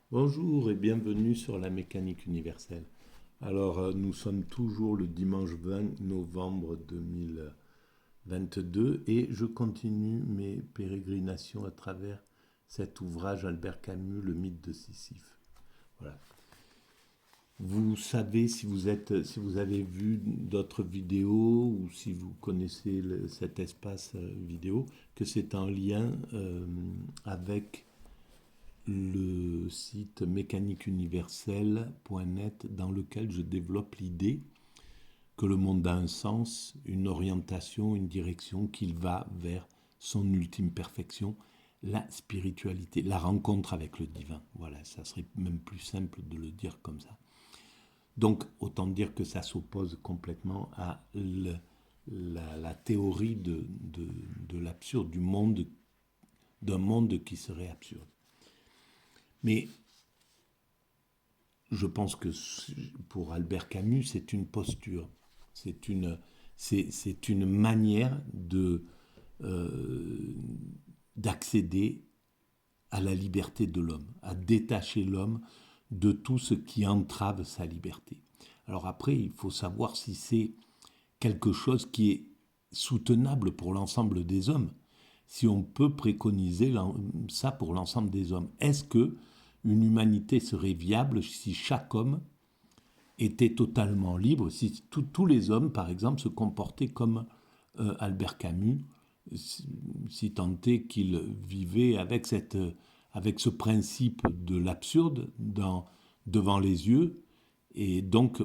Bonjour et bienvenue sur la mécanique universelle. Nous sommes toujours le dimanche 20 novembre 2022 et je continue mes pérégrinations à travers cet ouvrage Albert Camus, Le mythe de Sisyphe. Voilà. Vous savez si vous avez vu d'autres vidéos ou si vous connaissez cet espace vidéo, que c'est en lien avec le site mécaniqueuniverselle.net dans lequel je développe l'idée que le monde a un sens, une orientation, une direction, qu'il va vers son ultime perfection, la spiritualité, la rencontre avec le divin. Voilà, ça serait même plus simple de le dire comme ça. Donc, autant dire que ça s'oppose complètement à la théorie de l'absurde, d'un monde qui serait absurde. Mais je pense que pour Albert Camus, c'est une posture, c'est une manière euh, d'accéder à la liberté de l'homme, à détacher l'homme de tout ce qui entrave sa liberté. Alors après, il faut savoir si c'est quelque chose qui est soutenable pour l'ensemble des hommes, si on peut préconiser ça pour l'ensemble des hommes. Est-ce que une humanité serait viable si chaque homme était totalement libre, si tous les hommes, par exemple, se comportaient comme Albert Camus, si tant est qu'il vivait avec ce principe de l'absurde devant les yeux, et donc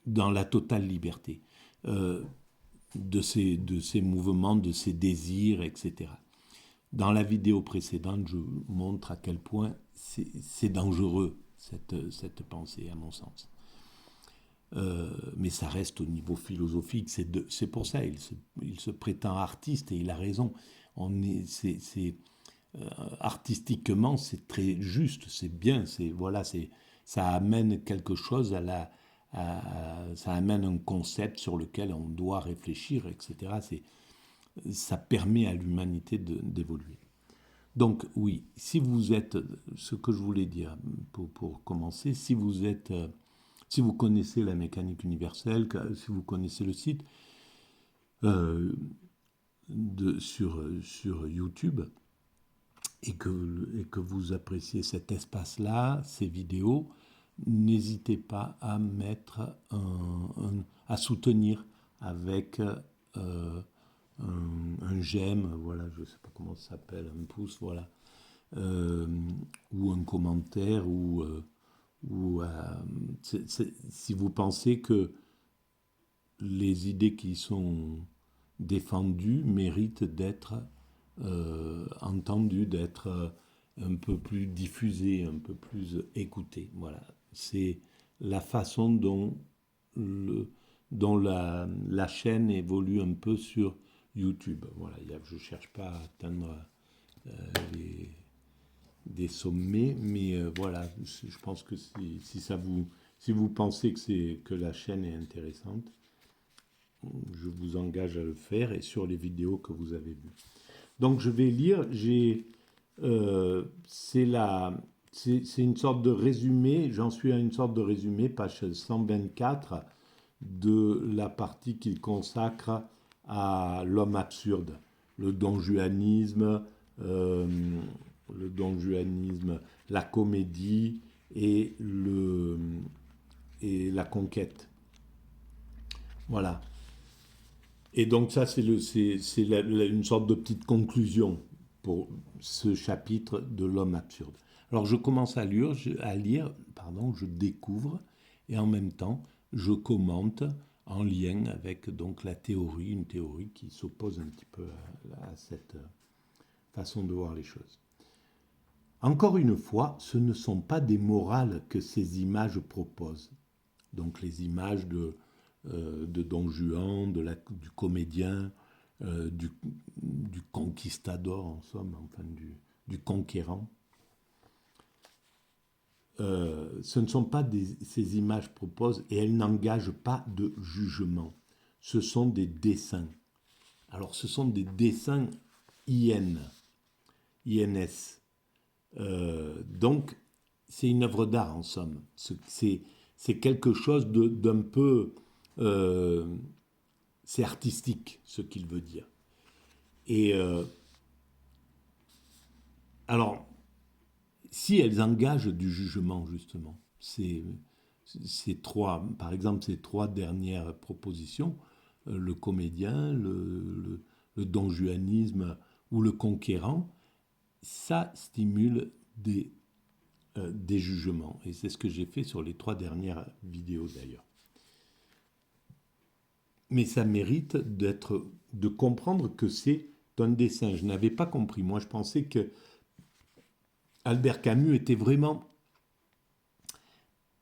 dans la totale liberté de ses mouvements, de ses désirs, etc. Dans la vidéo précédente, je montre à quel point c'est dangereux, cette pensée, à mon sens. Mais ça reste au niveau philosophique. C'est pour ça, il se prétend artiste et il a raison. Artistiquement, c'est très juste, c'est bien. Ça amène quelque chose ça amène un concept sur lequel on doit réfléchir, etc. Ça permet à l'humanité d'évoluer. Donc oui, si vous êtes, ce que je voulais dire pour commencer, si vous connaissez la mécanique universelle, si vous connaissez le site euh, sur YouTube et que vous appréciez cet espace-là, ces vidéos, n'hésitez pas à mettre à soutenir avec un j'aime, voilà, je ne sais pas comment ça s'appelle, un pouce, voilà, euh, ou un commentaire, si vous pensez que les idées qui sont défendues méritent d'être entendues, d'être un peu plus diffusées, un peu plus écoutées. Voilà, c'est la façon dont la chaîne évolue un peu sur YouTube. Voilà, je ne cherche pas à atteindre euh, les, des sommets, mais voilà, je pense que si vous pensez que la chaîne est intéressante, je vous engage à le faire et sur les vidéos que vous avez vues. Donc je vais lire, c'est une sorte de résumé, j'en suis à une sorte de résumé, page 124, de la partie qu'il consacre à l'homme absurde, le donjuanisme, euh, la comédie et la conquête. Voilà. Et donc ça, une sorte de petite conclusion pour ce chapitre de l'homme absurde. Alors je commence à lire, pardon, je découvre, et en même temps, je commente en lien avec donc la théorie, une théorie qui s'oppose un petit peu à cette façon de voir les choses. Encore une fois, ce ne sont pas des morales que ces images proposent. Donc les images de Don Juan, du comédien, du conquistador en somme, enfin du conquérant. Ce ne sont pas ces images proposent et elles n'engagent pas de jugement. Ce sont des dessins. Alors ce sont des dessins INS. Donc c'est une œuvre d'art en somme. C'est quelque chose d'un peu... c'est artistique ce qu'il veut dire. Et alors, si elles engagent du jugement justement, ces trois, par exemple ces trois dernières propositions, le comédien, le donjuanisme ou le conquérant, ça stimule des jugements. Et c'est ce que j'ai fait sur les trois dernières vidéos d'ailleurs. Mais ça mérite de comprendre que c'est un dessin. Je n'avais pas compris. Moi, je pensais que Albert Camus était vraiment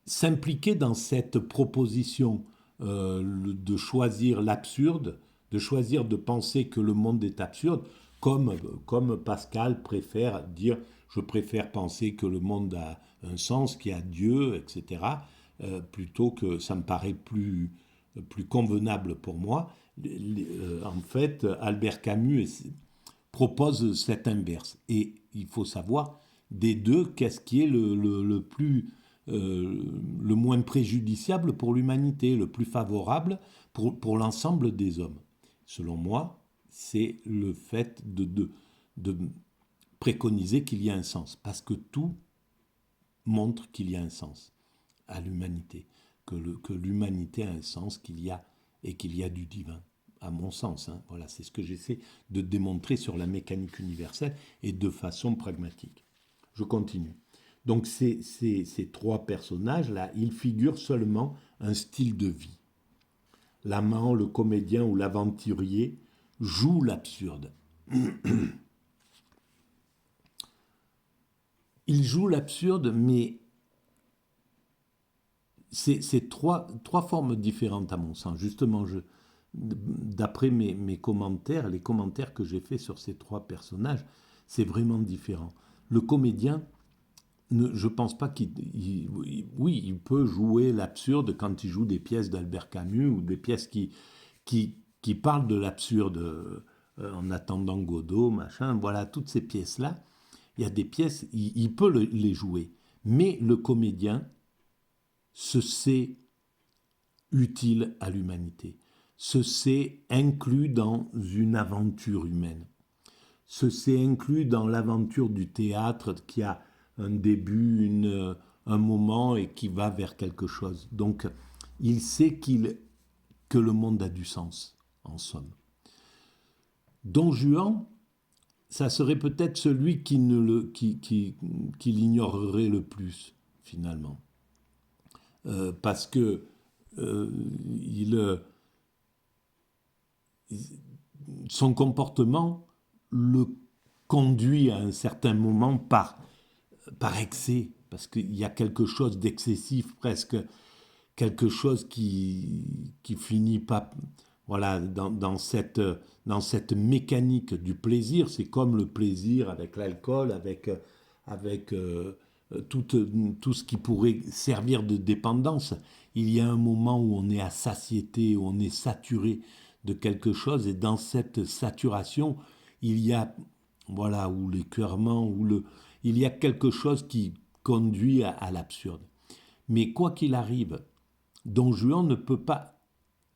s'impliquer dans cette proposition de choisir l'absurde, de choisir de penser que le monde est absurde, comme Pascal préfère dire je préfère penser que le monde a un sens, qu'il y a Dieu, etc., plutôt que ça me paraît plus convenable pour moi. En fait, Albert Camus propose cet inverse. Et il faut savoir, des deux, qu'est-ce qui est le plus le moins préjudiciable pour l'humanité, le plus favorable pour l'ensemble des hommes. Selon moi, c'est le fait de préconiser qu'il y a un sens, parce que tout montre qu'il y a un sens à l'humanité, que l'humanité a un sens, qu'il y a du divin, à mon sens. Hein. Voilà, c'est ce que j'essaie de démontrer sur la mécanique universelle et de façon pragmatique. Je continue. Donc ces trois personnages-là, ils figurent seulement un style de vie. L'amant, le comédien ou l'aventurier jouent l'absurde. Ils jouent l'absurde, mais c'est trois formes différentes à mon sens. Justement, d'après mes commentaires, les commentaires que j'ai faits sur ces trois personnages, c'est vraiment différent. Le comédien, je pense pas oui, il peut jouer l'absurde quand il joue des pièces d'Albert Camus ou des pièces qui parlent de l'absurde, en attendant Godot, machin, voilà, toutes ces pièces-là, il y a des pièces, il peut les jouer. Mais le comédien se sait utile à l'humanité, se sait inclus dans une aventure humaine, se sait inclus dans l'aventure du théâtre qui a un début, un moment et qui va vers quelque chose. Donc, il sait que le monde a du sens, en somme. Don Juan, ça serait peut-être celui qui l'ignorerait le plus, finalement. Parce que son comportement le conduit à un certain moment par excès, parce qu'il y a quelque chose d'excessif, presque quelque chose qui finit pas, voilà, dans cette mécanique du plaisir. C'est comme le plaisir avec l'alcool, avec tout ce qui pourrait servir de dépendance. Il y a un moment où on est à satiété, où on est saturé de quelque chose, et dans cette saturation, il y a, voilà, ou l'écœurement, il y a quelque chose qui conduit à l'absurde. Mais quoi qu'il arrive, Don Juan ne peut pas,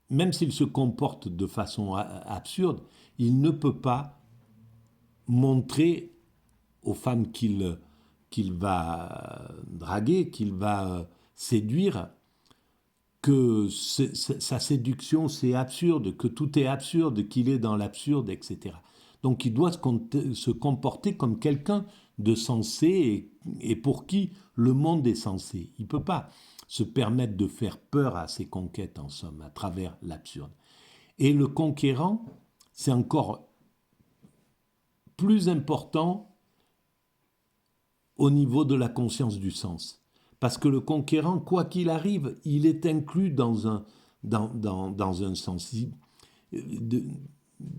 même s'il se comporte de façon absurde, il ne peut pas montrer aux femmes qu'il va draguer, qu'il va séduire, que sa séduction c'est absurde, que tout est absurde, qu'il est dans l'absurde, etc. Donc il doit se comporter comme quelqu'un de sensé et pour qui le monde est sensé. Il ne peut pas se permettre de faire peur à ses conquêtes, en somme, à travers l'absurde. Et le conquérant, c'est encore plus important au niveau de la conscience du sens. Parce que le conquérant, quoi qu'il arrive, il est inclus dans un sens.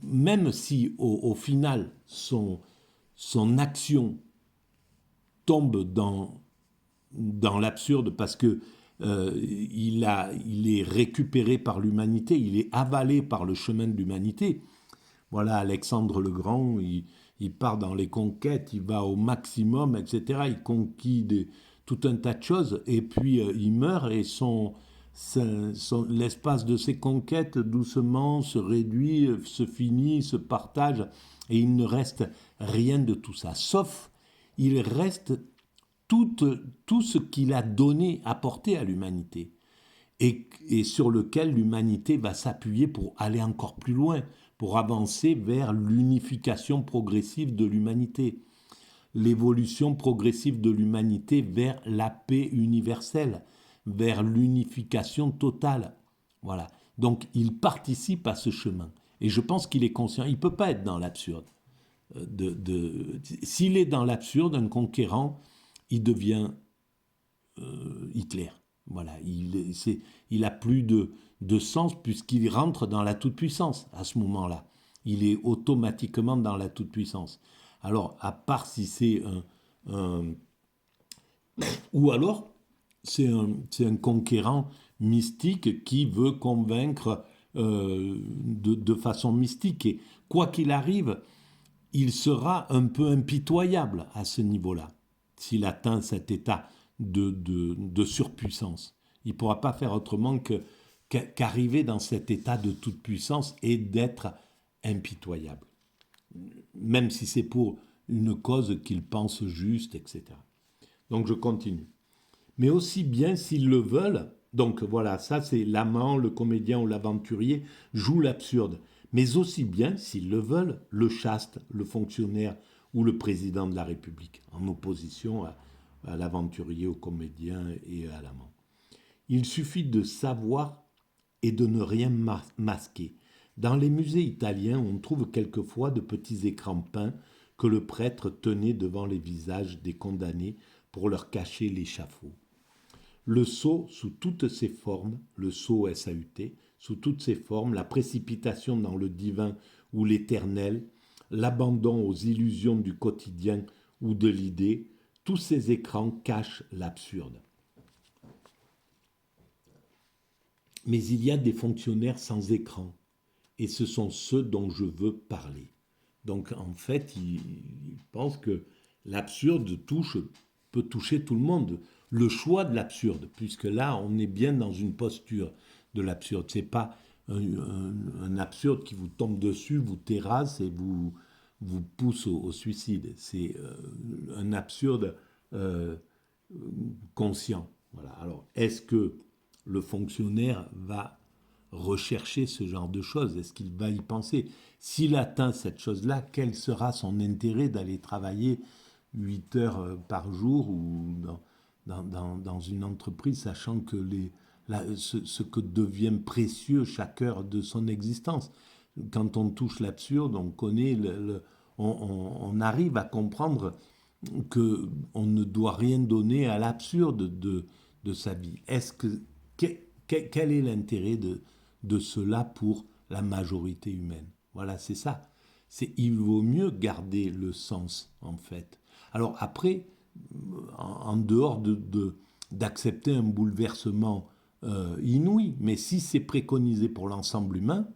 Même si au final son action tombe dans l'absurde parce que il est récupéré par l'humanité, il est avalé par le chemin de l'humanité. Voilà, Alexandre le Grand, il part dans les conquêtes, il va au maximum, etc. Il conquit tout un tas de choses, et puis il meurt et l'espace de ses conquêtes doucement se réduit, se finit, se partage, et il ne reste rien de tout ça, sauf il reste tout ce qu'il a donné, apporté à l'humanité, et sur lequel l'humanité va s'appuyer pour aller encore plus loin, pour avancer vers l'unification progressive de l'humanité, l'évolution progressive de l'humanité vers la paix universelle, vers l'unification totale. Voilà. Donc il participe à ce chemin. Et je pense qu'il est conscient, il ne peut pas être dans l'absurde. S'il est dans l'absurde, un conquérant, il devient Hitler. Voilà, il a plus de sens puisqu'il rentre dans la toute-puissance à ce moment-là. Il est automatiquement dans la toute-puissance. Alors, à part si c'est ou alors, c'est un conquérant mystique qui veut convaincre de façon mystique. Et quoi qu'il arrive, il sera un peu impitoyable à ce niveau-là, s'il atteint cet état de surpuissance. Il ne pourra pas faire autrement qu'arriver dans cet état de toute puissance et d'être impitoyable. Même si c'est pour une cause qu'il pense juste, etc. Donc je continue. Mais aussi bien s'ils le veulent, donc voilà, ça c'est l'amant, le comédien ou l'aventurier joue l'absurde. Mais aussi bien, s'ils le veulent, le chaste, le fonctionnaire ou le président de la République, en opposition à l'aventurier, au comédien et à l'amant. Il suffit de savoir et de ne rien masquer. Dans les musées italiens, on trouve quelquefois de petits écrans peints que le prêtre tenait devant les visages des condamnés pour leur cacher l'échafaud. Le sceau sous toutes ses formes, le sceau SAUT, sous toutes ses formes, la précipitation dans le divin ou l'éternel, l'abandon aux illusions du quotidien ou de l'idée, tous ces écrans cachent l'absurde. Mais il y a des fonctionnaires sans écran, et ce sont ceux dont je veux parler. Donc en fait, il pense que l'absurde peut toucher tout le monde. Le choix de l'absurde, puisque là, on est bien dans une posture de l'absurde. Ce n'est pas un absurde qui vous tombe dessus, vous terrasse et vous pousse au suicide. C'est un absurde conscient. Voilà. Alors, est-ce que le fonctionnaire va rechercher ce genre de choses? Est-ce qu'il va y penser? S'il atteint cette chose-là, quel sera son intérêt d'aller travailler 8 heures par jour ou dans une entreprise, sachant que ce que devient précieux chaque heure de son existence? Quand on touche l'absurde, on connaît, on arrive à comprendre qu'on ne doit rien donner à l'absurde de sa vie. Quel est l'intérêt de cela pour la majorité humaine? Voilà, c'est ça. Il vaut mieux garder le sens, en fait. Alors après, en dehors d'accepter un bouleversement inouï, mais si c'est préconisé pour l'ensemble humain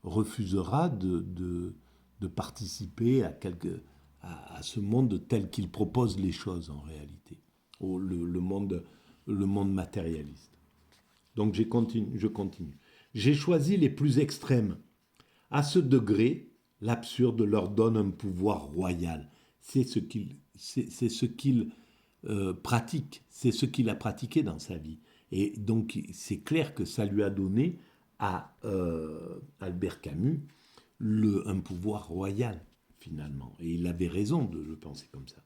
refusera de participer à ce monde tel qu'il propose les choses en réalité, le monde matérialiste. Donc je continue. J'ai choisi les plus extrêmes. À ce degré, l'absurde leur donne un pouvoir royal. C'est ce qu'il pratique, c'est ce qu'il a pratiqué dans sa vie. Et donc c'est clair que ça lui a donné à Albert Camus un pouvoir royal, finalement. Et il avait raison de le penser comme ça.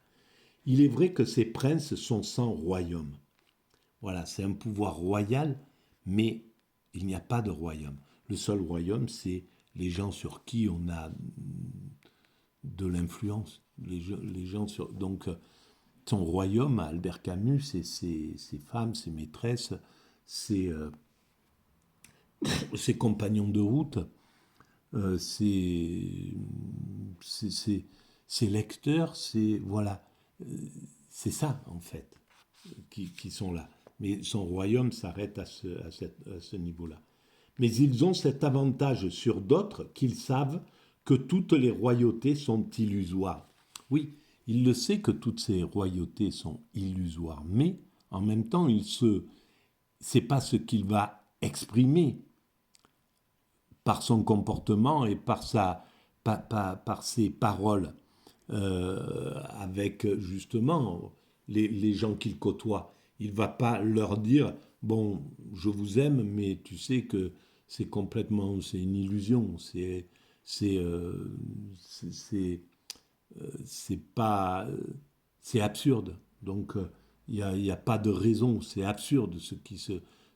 Il est vrai que ces princes sont sans royaume. Voilà, c'est un pouvoir royal, mais il n'y a pas de royaume. Le seul royaume, c'est les gens sur qui on a de l'influence. Les gens sur... Donc, son royaume, à Albert Camus, c'est ses femmes, ses maîtresses, ses compagnons de route, ses lecteurs, voilà. C'est ça, en fait, qui sont là. Mais son royaume s'arrête à ce niveau-là. Mais ils ont cet avantage sur d'autres qu'ils savent que toutes les royautés sont illusoires. Oui, Il le sait que toutes ces royautés sont illusoires, mais en même temps, c'est pas ce qu'il va exprimer par son comportement et par ses paroles avec justement les gens qu'il côtoie. Il ne va pas leur dire, bon, je vous aime, mais tu sais que c'est une illusion, c'est, euh, c'est, c'est pas, c'est absurde. Donc il y a pas de raison, c'est absurde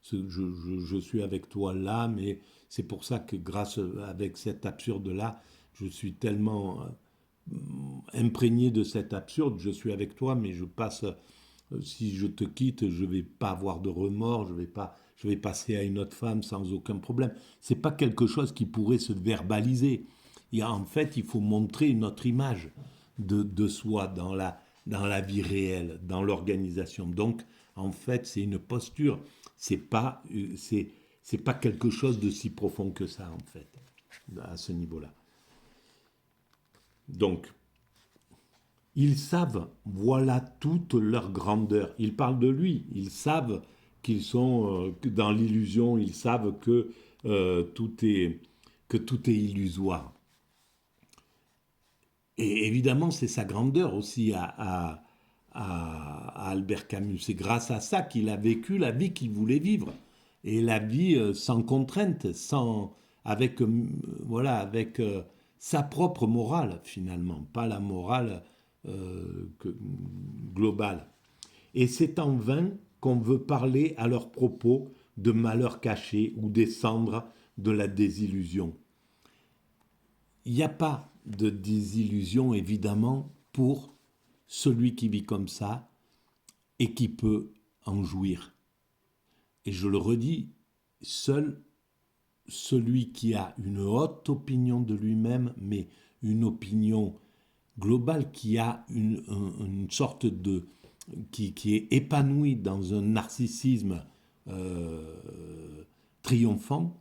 je suis avec toi là, mais c'est pour ça que avec cet absurde là, je suis tellement imprégné de cet absurde, je suis avec toi, mais si je te quitte, je vais pas avoir de remords, je vais passer à une autre femme sans aucun problème. C'est pas quelque chose qui pourrait se verbaliser. En fait, il faut montrer une autre image de soi dans la vie réelle, dans l'organisation. Donc, en fait, c'est une posture. C'est pas quelque chose de si profond que ça, en fait, à ce niveau-là. Donc, ils savent, voilà toute leur grandeur. Ils parlent de lui, ils savent qu'ils sont dans l'illusion, ils savent euh, tout est, que tout est illusoire. Et évidemment, c'est sa grandeur aussi à Albert Camus. C'est grâce à ça qu'il a vécu la vie qu'il voulait vivre. Et la vie sans contrainte, avec, avec sa propre morale finalement, pas la morale globale. Et c'est en vain qu'on veut parler à leur propos de malheurs cachés ou des cendres de la désillusion. Il n'y a pas de désillusion, évidemment, pour celui qui vit comme ça et qui peut en jouir. Et je le redis, seul celui qui a une haute opinion de lui-même, mais une opinion globale, qui a une sorte de... qui est épanoui dans un narcissisme triomphant,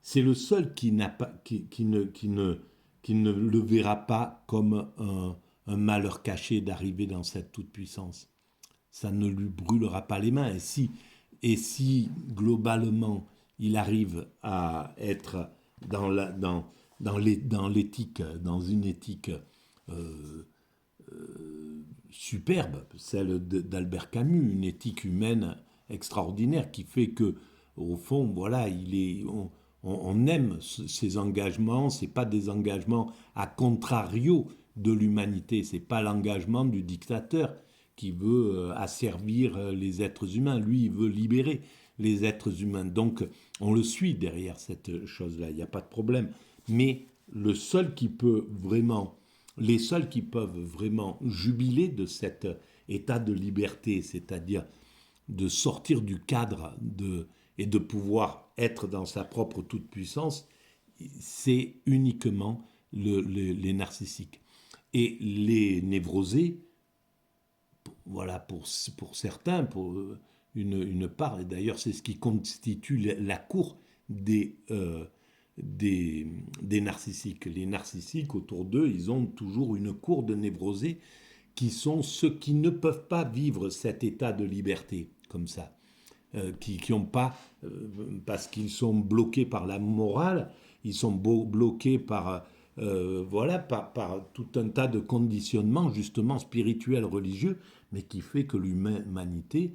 c'est le seul qui ne le verra pas comme un malheur caché d'arriver dans cette toute-puissance. Ça ne lui brûlera pas les mains. Et si globalement, il arrive à être dans l'éthique, dans une éthique euh, superbe, celle d'Albert Camus, une éthique humaine extraordinaire qui fait que, au fond, voilà, on aime ces engagements. C'est pas des engagements à contrario de l'humanité. C'est pas l'engagement du dictateur qui veut asservir les êtres humains. Lui, il veut libérer les êtres humains. Donc, on le suit derrière cette chose-là. Il n'y a pas de problème. Mais les seuls qui peuvent vraiment jubiler de cet état de liberté, c'est-à-dire de sortir du cadre et de pouvoir être dans sa propre toute-puissance, c'est uniquement les narcissiques. Et les névrosés, voilà, pour certains, pour une part, et d'ailleurs c'est ce qui constitue la cour des narcissiques. Les narcissiques, autour d'eux, ils ont toujours une cour de névrosés qui sont ceux qui ne peuvent pas vivre cet état de liberté comme ça, qui ont pas, parce qu'ils sont bloqués par la morale, ils sont bloqués par tout un tas de conditionnements justement spirituels, religieux, mais qui fait que l'humanité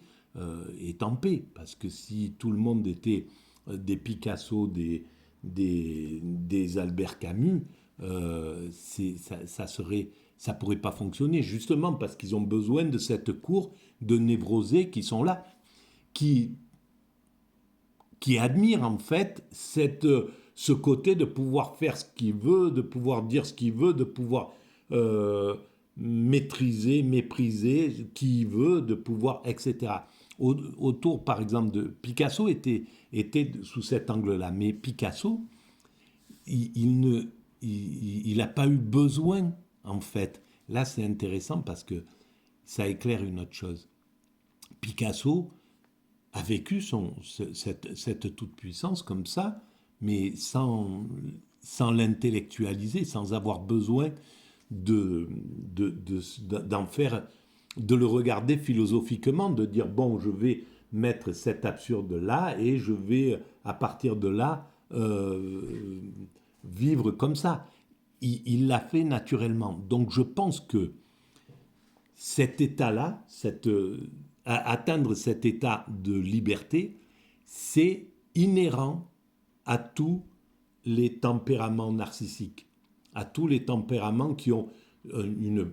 est en paix. Parce que si tout le monde était des Picasso, des Albert Camus, ça pourrait pas fonctionner, justement parce qu'ils ont besoin de cette cour de névrosés qui sont là, qui, qui admirent en fait ce côté de pouvoir faire ce qu'il veut, de pouvoir dire ce qu'il veut, de pouvoir euh, maîtriser, mépriser qui il veut, de pouvoir, etc. Autour, par exemple, de Picasso était sous cet angle-là, mais Picasso, il n'a pas eu besoin, en fait. Là, c'est intéressant parce que ça éclaire une autre chose. Picasso a vécu cette toute-puissance comme ça, mais sans l'intellectualiser, sans avoir besoin d'en faire, de le regarder philosophiquement, de dire bon, je vais mettre cet absurde là et je vais à partir de là vivre comme ça. Il l'a fait naturellement. Donc je pense que cet état-là, atteindre cet état de liberté, c'est inhérent à tous les tempéraments narcissiques, à tous les tempéraments qui ont une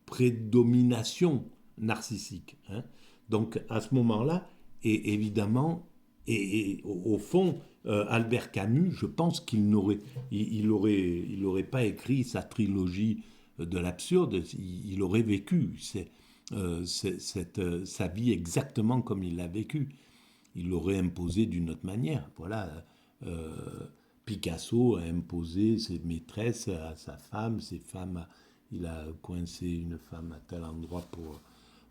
prédomination narcissique. Hein. Donc à ce moment-là, et évidemment, et au fond, Albert Camus, je pense qu'il n'aurait, il aurait pas écrit sa trilogie de l'absurde, il aurait vécu sa vie exactement comme il l'a vécu. Il l'aurait imposé d'une autre manière. Voilà. Euh, Picasso a imposé ses maîtresses à sa femme, ses femmes, il a coincé une femme à tel endroit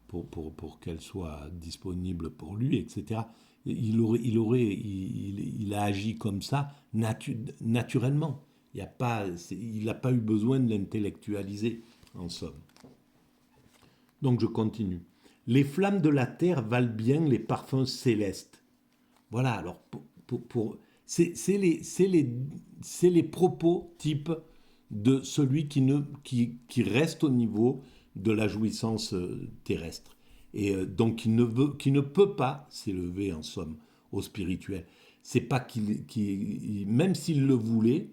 pour qu'elle soit disponible pour lui, etc. Il a agi comme ça naturellement. Il n'a pas eu besoin de l'intellectualiser, en somme. Donc je continue. Les flammes de la terre valent bien les parfums célestes. Voilà, alors c'est les propos types de celui qui reste au niveau de la jouissance terrestre. Et donc qui ne peut pas s'élever en somme au spirituel. C'est pas même s'il le voulait,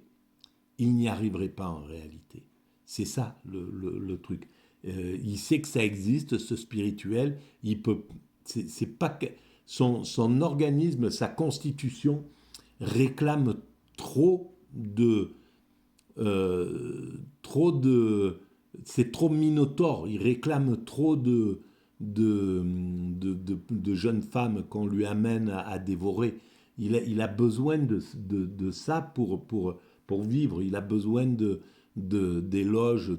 il n'y arriverait pas en réalité. C'est ça le truc. Il sait que ça existe, ce spirituel. Il peut. C'est pas que son organisme, sa constitution réclame trop de c'est trop minotaure. Il réclame trop de jeunes femmes qu'on lui amène à dévorer. Il a besoin de ça pour vivre. Il a besoin d'éloges,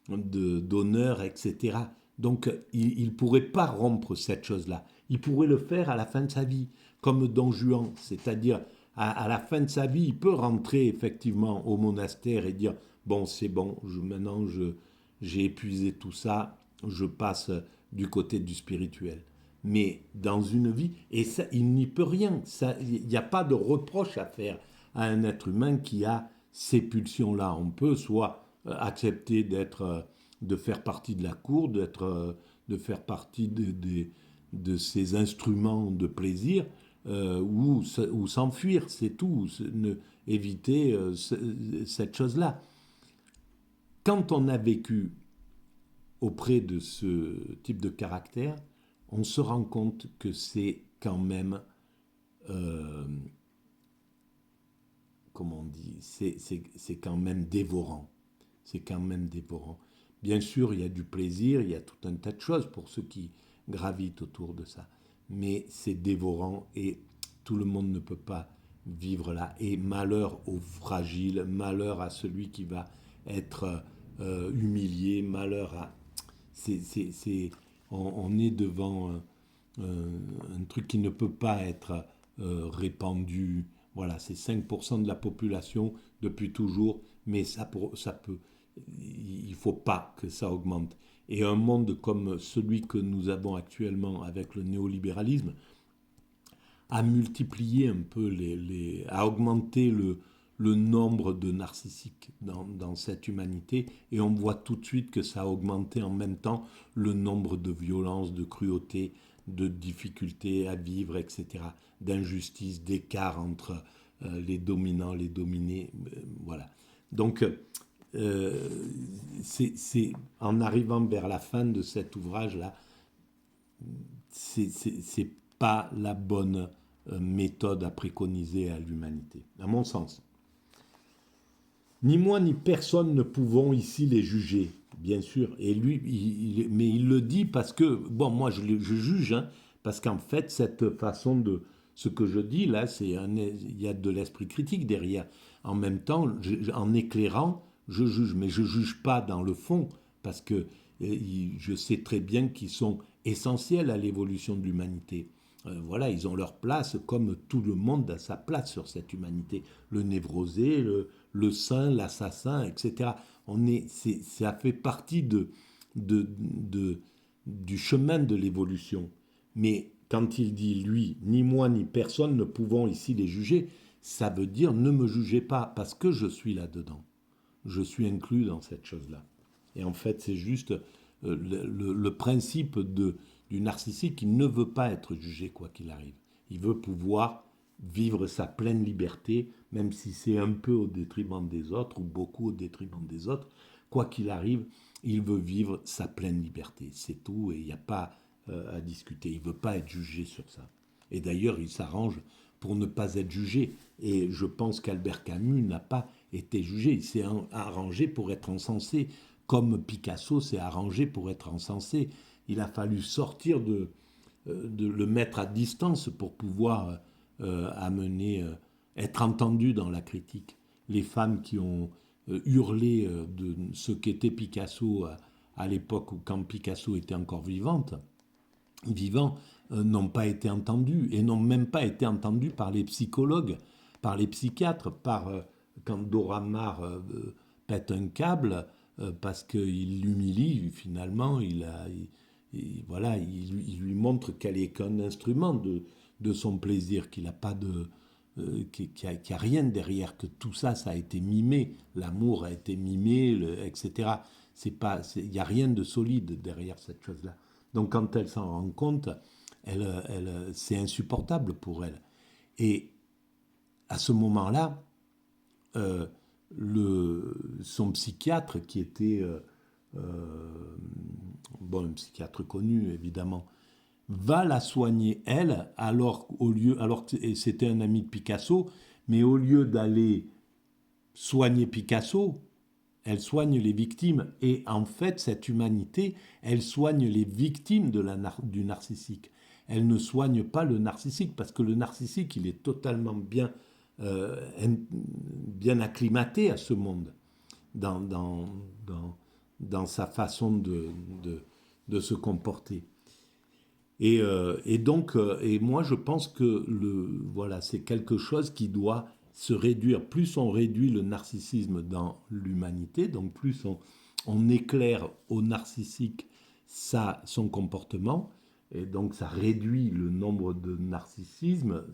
d'honneur, etc. Donc, il ne pourrait pas rompre cette chose-là. Il pourrait le faire à la fin de sa vie, comme Don Juan. C'est-à-dire, à la fin de sa vie, il peut rentrer effectivement au monastère et dire « Bon, c'est bon, maintenant j'ai épuisé tout ça, je passe du côté du spirituel. » Mais dans une vie, et ça, il n'y peut rien. Il n'y a pas de reproche à faire à un être humain qui a ces pulsions-là. On peut soit accepter de faire partie de la cour, de faire partie de ces instruments de plaisir, ou s'enfuir, c'est tout, éviter cette chose-là. Quand on a vécu auprès de ce type de caractère, on se rend compte que c'est quand même, comment on dit, c'est quand même dévorant. C'est quand même dévorant. Bien sûr, il y a du plaisir, il y a tout un tas de choses pour ceux qui gravitent autour de ça. Mais c'est dévorant et tout le monde ne peut pas vivre là. Et malheur aux fragiles, malheur à celui qui va être humilié, malheur à... on est devant un truc qui ne peut pas être répandu. Voilà, c'est 5% de la population depuis toujours, mais ça peut, il ne faut pas que ça augmente. Et un monde comme celui que nous avons actuellement avec le néolibéralisme a multiplié un peu, a augmenté le nombre de narcissiques dans cette humanité, et on voit tout de suite que ça a augmenté en même temps le nombre de violences, de cruautés, de difficultés à vivre, etc., d'injustice, d'écart entre les dominants, les dominés, voilà. Donc, c'est en arrivant vers la fin de cet ouvrage-là, c'est pas la bonne méthode à préconiser à l'humanité, à mon sens. Ni moi ni personne ne pouvons ici les juger, bien sûr. Et lui, mais il le dit parce que, bon, moi je juge, hein, parce qu'en fait, cette façon de... Ce que je dis là, il y a de l'esprit critique derrière. En même temps, en éclairant, je juge, mais je ne juge pas dans le fond, parce que je sais très bien qu'ils sont essentiels à l'évolution de l'humanité. Voilà, ils ont leur place, comme tout le monde a sa place sur cette humanité. Le névrosé, le saint, l'assassin, etc. Ça fait partie du chemin de l'évolution. Mais quand il dit lui, ni moi ni personne ne pouvons ici les juger, ça veut dire ne me jugez pas parce que je suis là-dedans. Je suis inclus dans cette chose-là. Et en fait, c'est juste le principe du narcissique qui ne veut pas être jugé quoi qu'il arrive. Il veut pouvoir vivre sa pleine liberté, même si c'est un peu au détriment des autres ou beaucoup au détriment des autres. Quoi qu'il arrive, il veut vivre sa pleine liberté. C'est tout et il n'y a pas à discuter. Il ne veut pas être jugé sur ça. Et d'ailleurs, il s'arrange pour ne pas être jugé. Et je pense qu'Albert Camus n'a pas été jugé. Il s'est arrangé pour être encensé, comme Picasso s'est arrangé pour être encensé. Il a fallu sortir de le mettre à distance pour pouvoir être entendu dans la critique. Les femmes qui ont hurlé de ce qu'était Picasso à l'époque où quand Picasso était encore vivant, n'ont pas été entendues et n'ont même pas été entendues par les psychologues, par les psychiatres, quand Dora Maar pète un câble parce qu'il l'humilie, finalement, voilà, il lui montre qu'elle est qu'un instrument de son plaisir, qu'il n'a pas qu'il n'y a rien derrière, que tout ça, ça a été mimé, l'amour a été mimé, etc. Il n'y a rien de solide derrière cette chose-là. Donc quand elle s'en rend compte, c'est insupportable pour elle. Et à ce moment-là, son psychiatre, qui était un psychiatre connu évidemment, va la soigner elle, alors que c'était un ami de Picasso, mais au lieu d'aller soigner Picasso, elle soigne les victimes. Et en fait, cette humanité, elle soigne les victimes du narcissique. Elle ne soigne pas le narcissique, parce que le narcissique, il est totalement bien acclimaté à ce monde, dans sa façon de se comporter. Et donc, moi, je pense que voilà, c'est quelque chose qui doit se réduire. Plus on réduit le narcissisme dans l'humanité, donc plus on éclaire au narcissique son comportement, et donc ça réduit le nombre de narcissisme,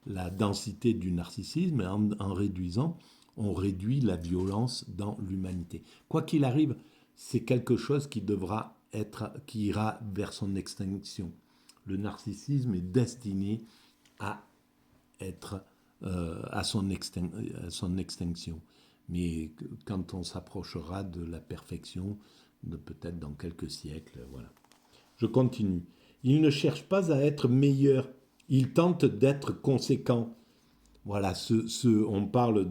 la densité du narcissisme, et en réduisant, on réduit la violence dans l'humanité. Quoi qu'il arrive, c'est quelque chose qui ira vers son extinction. Le narcissisme est destiné à être à son extinction. Mais quand on s'approchera de la perfection, peut-être dans quelques siècles, voilà. Je continue. Il ne cherche pas à être meilleur, il tente d'être conséquent. Voilà, on parle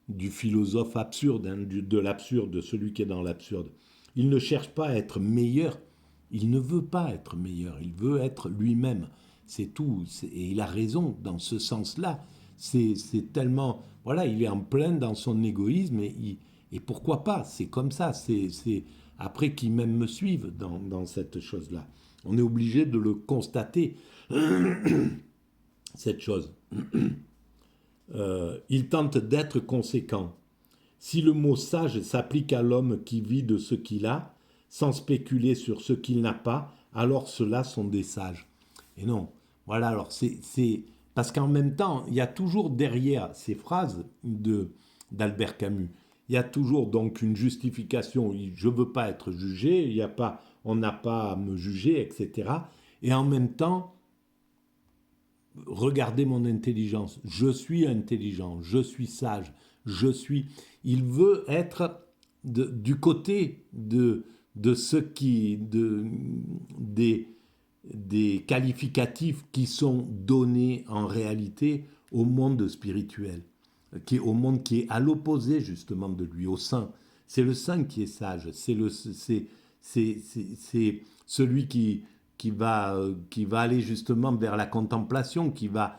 du philosophe absurde, hein, de l'absurde, de celui qui est dans l'absurde. Il ne cherche pas à être meilleur, il ne veut pas être meilleur, il veut être lui-même. C'est tout, et il a raison dans ce sens-là. C'est tellement... Voilà, il est en plein dans son égoïsme, et pourquoi pas, c'est comme ça. Après qu'il même me suive dans cette chose-là. On est obligé de le constater, cette chose. Il tente d'être conséquent. Si le mot sage s'applique à l'homme qui vit de ce qu'il a, sans spéculer sur ce qu'il n'a pas, alors ceux-là sont des sages. Et non, voilà, alors c'est parce qu'en même temps, il y a toujours derrière ces phrases d'Albert Camus, il y a toujours donc une justification, je ne veux pas être jugé, on n'a pas à me juger, etc. Et en même temps, regardez mon intelligence, je suis intelligent, je suis sage, il veut être du côté de ceux des qualificatifs qui sont donnés en réalité au monde spirituel, au monde qui est à l'opposé justement de lui, au saint. C'est le saint qui est sage, c'est celui qui va aller justement vers la contemplation, qui va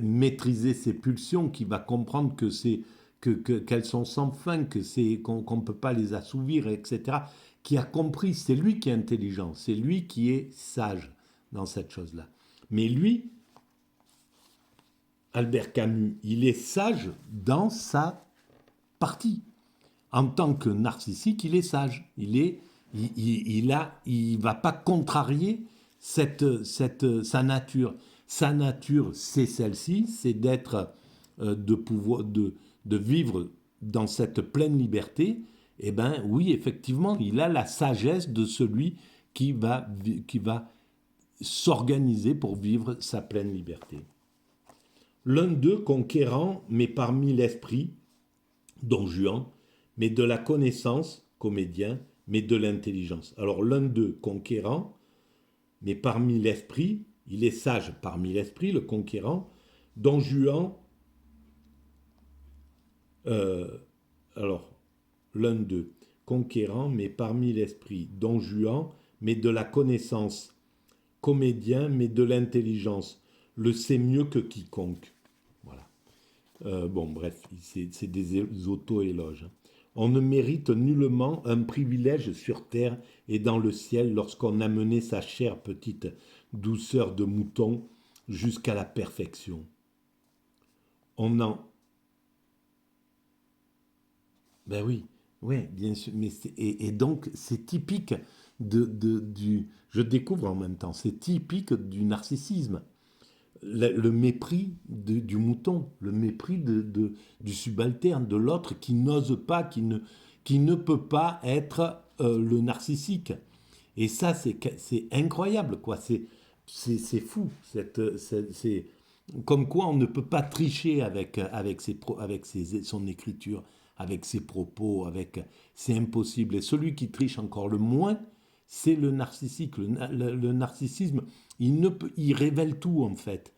maîtriser ses pulsions, qui va comprendre qu'elles sont sans fin, qu'on ne peut pas les assouvir, etc. Qui a compris, c'est lui qui est intelligent, c'est lui qui est sage dans cette chose-là. Mais lui, Albert Camus, il est sage dans sa partie. En tant que narcissique, il est sage. Il va pas contrarier sa nature. Sa nature, c'est celle-ci, c'est d'être, de vivre dans cette pleine liberté. Eh bien, oui, effectivement, il a la sagesse de celui qui va s'organiser pour vivre sa pleine liberté. L'un d'eux conquérant, mais parmi l'esprit, Don Juan, mais de la connaissance, comédien, mais de l'intelligence. Alors l'un d'eux conquérant, mais parmi l'esprit, il est sage parmi l'esprit, le conquérant. Don Juan, alors l'un d'eux conquérant, mais parmi l'esprit, Don Juan, mais de la connaissance, comédien, mais de l'intelligence, le sait mieux que quiconque. Voilà. Bon, bref, c'est des auto-éloges. On ne mérite nullement un privilège sur terre et dans le ciel lorsqu'on a mené sa chère petite douceur de mouton jusqu'à la perfection. On en... Ben oui, ouais, bien sûr. Et donc, c'est typique du... Je découvre en même temps, c'est typique du narcissisme. Le mépris du mouton, le mépris du subalterne, de l'autre qui n'ose pas, qui ne peut pas être le narcissique. Et ça, c'est incroyable, quoi. C'est fou. C'est comme quoi on ne peut pas tricher avec son écriture, avec ses propos, c'est impossible. Et celui qui triche encore le moins, c'est le narcissique. Le narcissisme, il révèle tout en fait.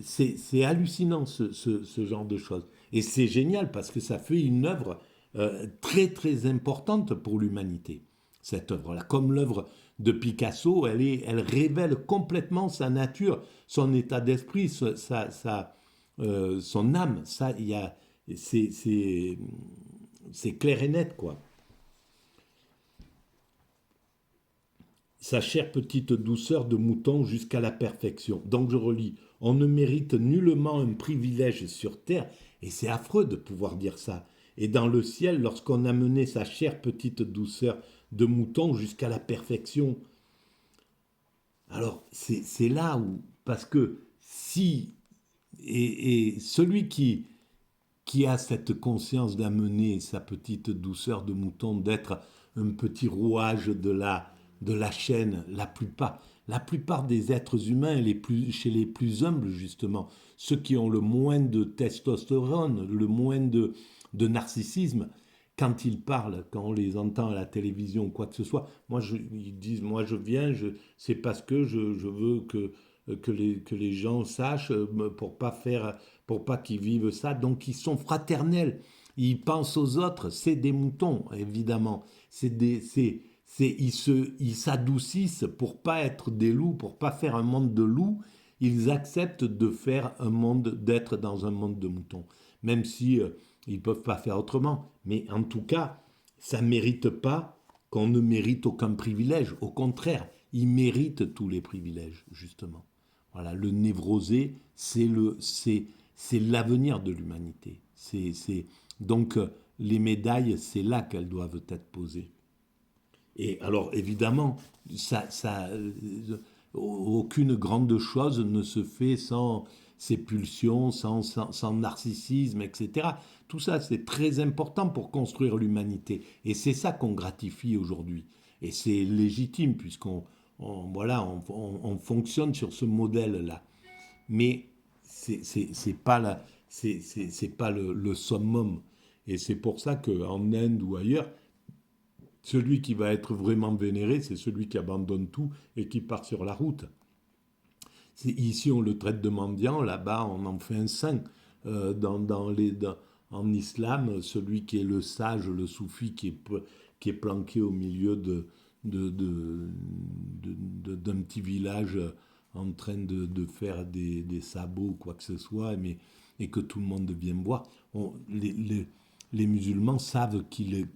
C'est hallucinant ce genre de choses. Et c'est génial parce que ça fait une œuvre très très importante pour l'humanité, cette œuvre-là. Comme l'œuvre de Picasso, elle révèle complètement sa nature, son état d'esprit, son âme. Ça, c'est clair et net, quoi. Sa chère petite douceur de mouton jusqu'à la perfection. Donc je relis, on ne mérite nullement un privilège sur terre, et c'est affreux de pouvoir dire ça. Et dans le ciel, lorsqu'on a mené sa chère petite douceur de mouton jusqu'à la perfection. Alors c'est là où, parce que si, et celui qui a cette conscience d'amener sa petite douceur de mouton, d'être un petit rouage de la chaîne, la plupart des êtres humains, chez les plus humbles justement, ceux qui ont le moins de testostérone, le moins de narcissisme, quand ils parlent, quand on les entend à la télévision ou quoi que ce soit, ils disent, moi je viens, c'est parce que je veux que les gens sachent pour pas qu'ils vivent ça. Donc ils sont fraternels, ils pensent aux autres, c'est des moutons évidemment, ils s'adoucissent pour pas être des loups, pour pas faire un monde de loups, ils acceptent d'être dans un monde de moutons, même si ils peuvent pas faire autrement. Mais en tout cas, ça mérite pas qu'on ne mérite aucun privilège. Au contraire, ils méritent tous les privilèges justement. Voilà, le névrosé, c'est l'avenir de l'humanité. Donc les médailles, c'est là qu'elles doivent être posées. Et alors, évidemment, aucune grande chose ne se fait sans ses pulsions, sans narcissisme, etc. Tout ça, c'est très important pour construire l'humanité. Et c'est ça qu'on gratifie aujourd'hui. Et c'est légitime, puisqu'on voilà, on fonctionne sur ce modèle-là. Mais c'est pas c'est pas le summum. Et c'est pour ça qu'en Inde ou ailleurs, celui qui va être vraiment vénéré, c'est celui qui abandonne tout et qui part sur la route. Ici, on le traite de mendiant, là-bas, on en fait un saint. En islam, celui qui est le sage, le soufi, qui est planqué au milieu d'un petit village en train de faire des sabots ou quoi que ce soit, et que tout le monde vient voir. Les musulmans savent qu'il est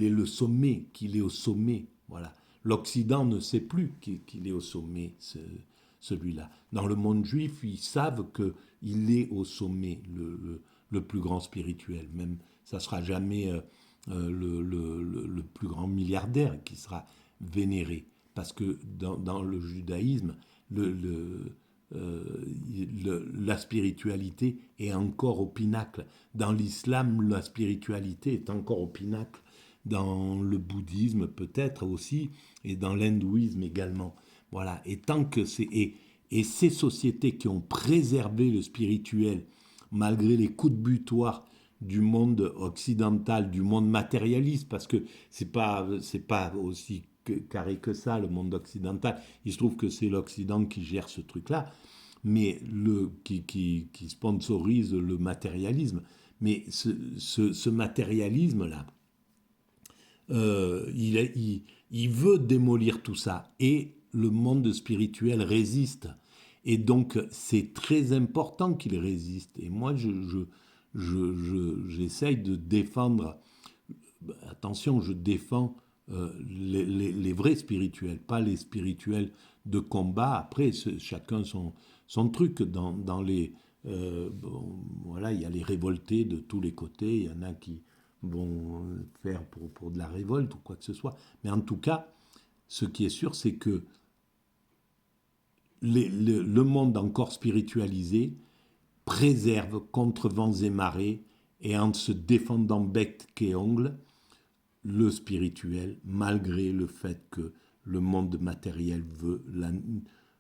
le sommet, qu'il est au sommet. Voilà. L'Occident ne sait plus qu'il est au sommet. celui-là. Dans le monde juif, ils savent qu'il est au sommet, le plus grand spirituel. Même, ça ne sera jamais le plus grand milliardaire qui sera vénéré. Parce que dans le judaïsme, la spiritualité est encore au pinacle. Dans l'islam, la spiritualité est encore au pinacle. Dans le bouddhisme peut-être aussi, et dans l'hindouisme également. Voilà. Et tant que et ces sociétés qui ont préservé le spirituel, malgré les coups de butoir du monde occidental, du monde matérialiste, parce que c'est pas aussi carré que ça, le monde occidental. Il se trouve que c'est l'Occident qui gère ce truc-là, mais qui sponsorise le matérialisme. Mais ce matérialisme-là, il veut démolir tout ça. Et le monde spirituel résiste. Et donc, c'est très important qu'il résiste. Et moi, j'essaye de défendre. Attention, je défends les vrais spirituels, pas les spirituels de combat. Après, chacun son truc. Dans les, voilà, il y a les révoltés de tous les côtés. Il y en a qui vont faire pour de la révolte ou quoi que ce soit. Mais en tout cas, ce qui est sûr, c'est que le monde encore spiritualisé préserve contre vents et marées et en se défendant bec et ongle le spirituel, malgré le fait que le monde matériel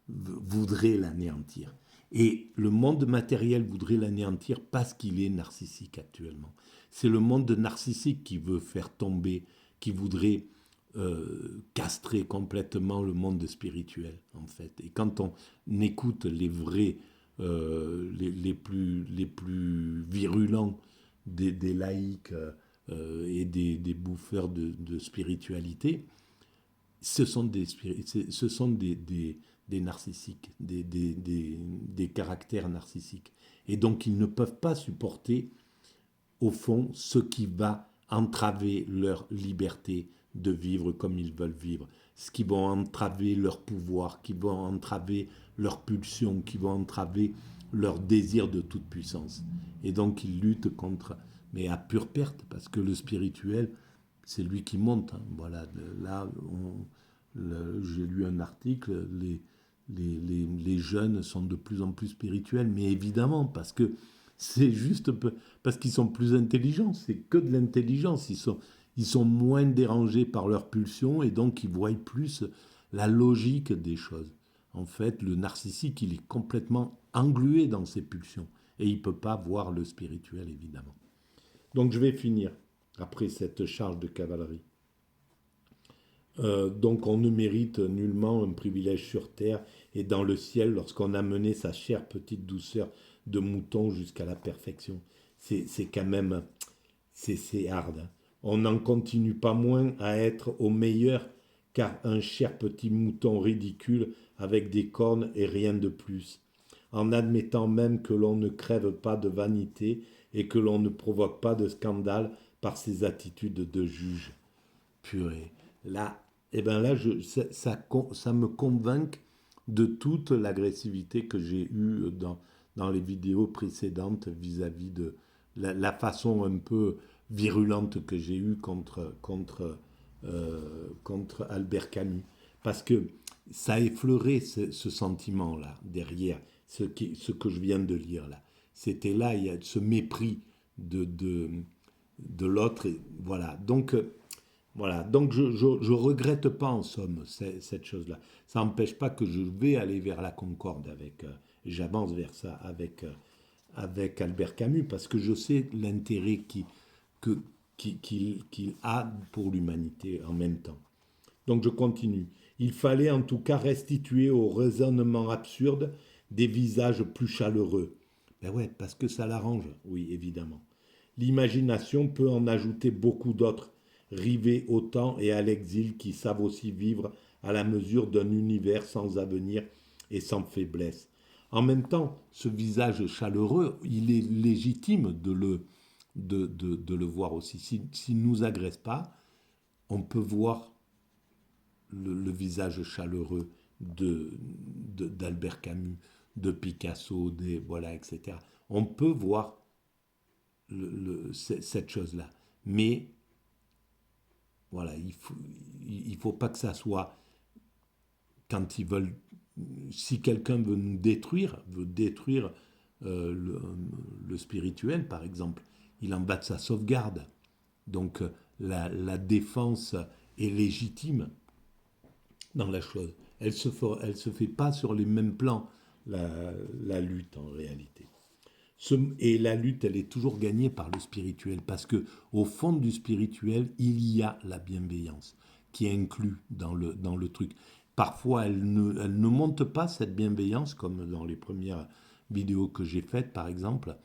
voudrait l'anéantir. Et le monde matériel voudrait l'anéantir parce qu'il est narcissique actuellement. C'est le monde narcissique qui veut faire tomber, qui voudrait castrer complètement le monde spirituel, en fait. Et quand on écoute les vrais, les plus virulents des laïcs et des bouffeurs de spiritualité, ce sont des narcissiques, des caractères narcissiques. Et donc, ils ne peuvent pas supporter, au fond, ce qui va entraver leur liberté de vivre comme ils veulent vivre, ce qui vont entraver leur pouvoir, qui vont entraver leur pulsion, qui vont entraver leur désir de toute puissance. Et donc, ils luttent contre, mais à pure perte, parce que le spirituel, c'est lui qui monte. Hein. Voilà, là, j'ai lu un article, les jeunes sont de plus en plus spirituels, mais évidemment, parce que c'est juste parce qu'ils sont plus intelligents, c'est que de l'intelligence, ils sont moins dérangés par leurs pulsions et donc ils voient plus la logique des choses. En fait, le narcissique, il est complètement englué dans ses pulsions et il ne peut pas voir le spirituel, évidemment. Donc je vais finir après cette charge de cavalerie. Donc on ne mérite nullement un privilège sur terre et dans le ciel lorsqu'on a mené sa chère petite douceur de mouton jusqu'à la perfection. C'est quand même, c'est hard. Hein. On n'en continue pas moins à être au meilleur car un cher petit mouton ridicule avec des cornes et rien de plus. En admettant même que l'on ne crève pas de vanité et que l'on ne provoque pas de scandale par ses attitudes de juge. Purée. Là, ça me convainc de toute l'agressivité que j'ai eue dans les vidéos précédentes vis-à-vis de la façon un peu virulente que j'ai eue contre Albert Camus. Parce que ça a effleuré ce sentiment-là, derrière ce que je viens de lire là. C'était là, il y a ce mépris de l'autre. Et voilà. Donc, je regrette pas en somme cette chose-là. Ça n'empêche pas que je vais aller vers la concorde j'avance vers ça avec Albert Camus parce que je sais l'intérêt qu'il a pour l'humanité en même temps. Donc je continue. Il fallait en tout cas restituer au raisonnement absurde des visages plus chaleureux. Ben ouais, parce que ça l'arrange, oui, évidemment. L'imagination peut en ajouter beaucoup d'autres, rivés au temps et à l'exil qui savent aussi vivre à la mesure d'un univers sans avenir et sans faiblesse. En même temps, ce visage chaleureux, il est légitime de le voir aussi. S'il ne nous agresse pas, on peut voir le visage chaleureux d'Albert Camus, de Picasso, voilà, etc. On peut voir cette chose-là. Mais voilà, il faut pas que ça soit quand ils veulent. Si quelqu'un veut nous détruire, veut détruire le spirituel, par exemple, il en va de sa sauvegarde. Donc la défense est légitime dans la chose. Elle se fait pas sur les mêmes plans, la lutte en réalité. Et la lutte, elle est toujours gagnée par le spirituel, parce que au fond du spirituel, il y a la bienveillance qui est inclue dans le truc. Parfois, elle ne monte pas, cette bienveillance, comme dans les premières vidéos que j'ai faites, par exemple,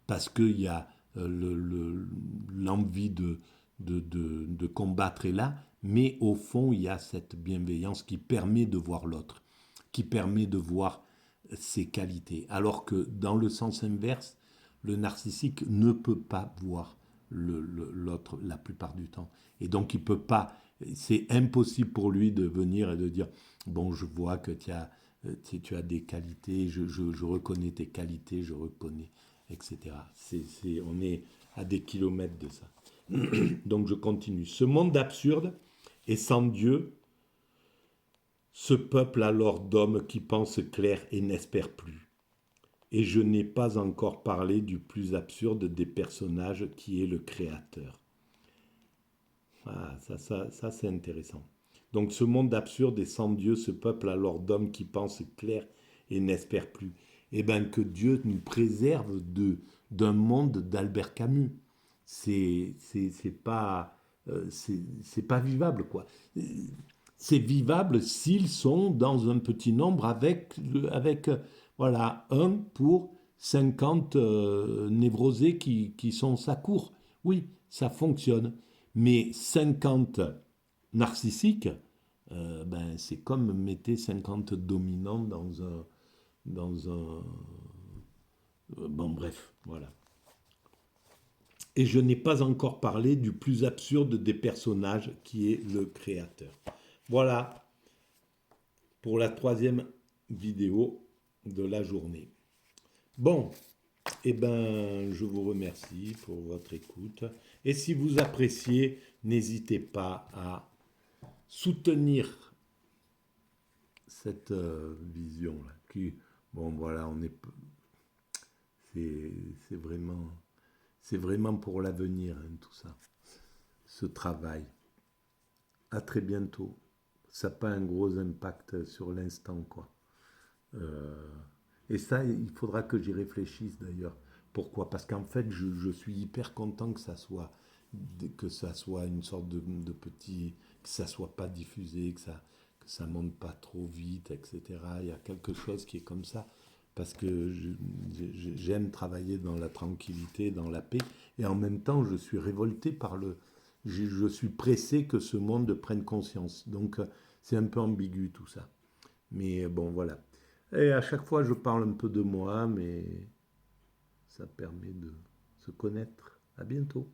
parce qu'il y a l'envie de combattre est là, mais au fond, il y a cette bienveillance qui permet de voir l'autre, qui permet de voir ses qualités. Alors que dans le sens inverse, le narcissique ne peut pas voir l'autre la plupart du temps. Et donc, il peut pas, c'est impossible pour lui de venir et de dire, bon, je vois que tu as des qualités, je reconnais tes qualités, je reconnais, etc. On est à des kilomètres de ça. Donc, je continue. Ce monde absurde et sans Dieu, ce peuple alors d'hommes qui pensent clair et n'espèrent plus. Et je n'ai pas encore parlé du plus absurde des personnages qui est le Créateur. Ah, ça c'est intéressant. Donc ce monde absurde et sans Dieu, ce peuple alors d'hommes qui pensent clair et n'espèrent plus. Eh bien que Dieu nous préserve d'un monde d'Albert Camus. C'est pas c'est pas vivable quoi. C'est vivable s'ils sont dans un petit nombre avec voilà, un pour 50 névrosés qui sont sa cour. Oui, ça fonctionne. Mais 50 narcissiques, ben, c'est comme mettez 50 dominants dans un bon, bref, voilà. Et je n'ai pas encore parlé du plus absurde des personnages qui est le créateur. Voilà pour la troisième vidéo de la journée. Bon, eh ben, je vous remercie pour votre écoute. Et si vous appréciez, n'hésitez pas à soutenir cette vision-là. Bon, voilà, c'est vraiment pour l'avenir, hein, tout ça, ce travail. À très bientôt. Ça n'a pas un gros impact sur l'instant, quoi. Et ça, il faudra que j'y réfléchisse d'ailleurs. Pourquoi? Parce qu'en fait, je suis hyper content que ça soit une sorte de petit, que ça soit pas diffusé, que ça monte pas trop vite, etc. Il y a quelque chose qui est comme ça, parce que j'aime travailler dans la tranquillité, dans la paix, et en même temps, je suis révolté par je suis pressé que ce monde prenne conscience. Donc, c'est un peu ambigu tout ça. Mais bon, voilà. Et à chaque fois, je parle un peu de moi, mais ça permet de se connaître. À bientôt.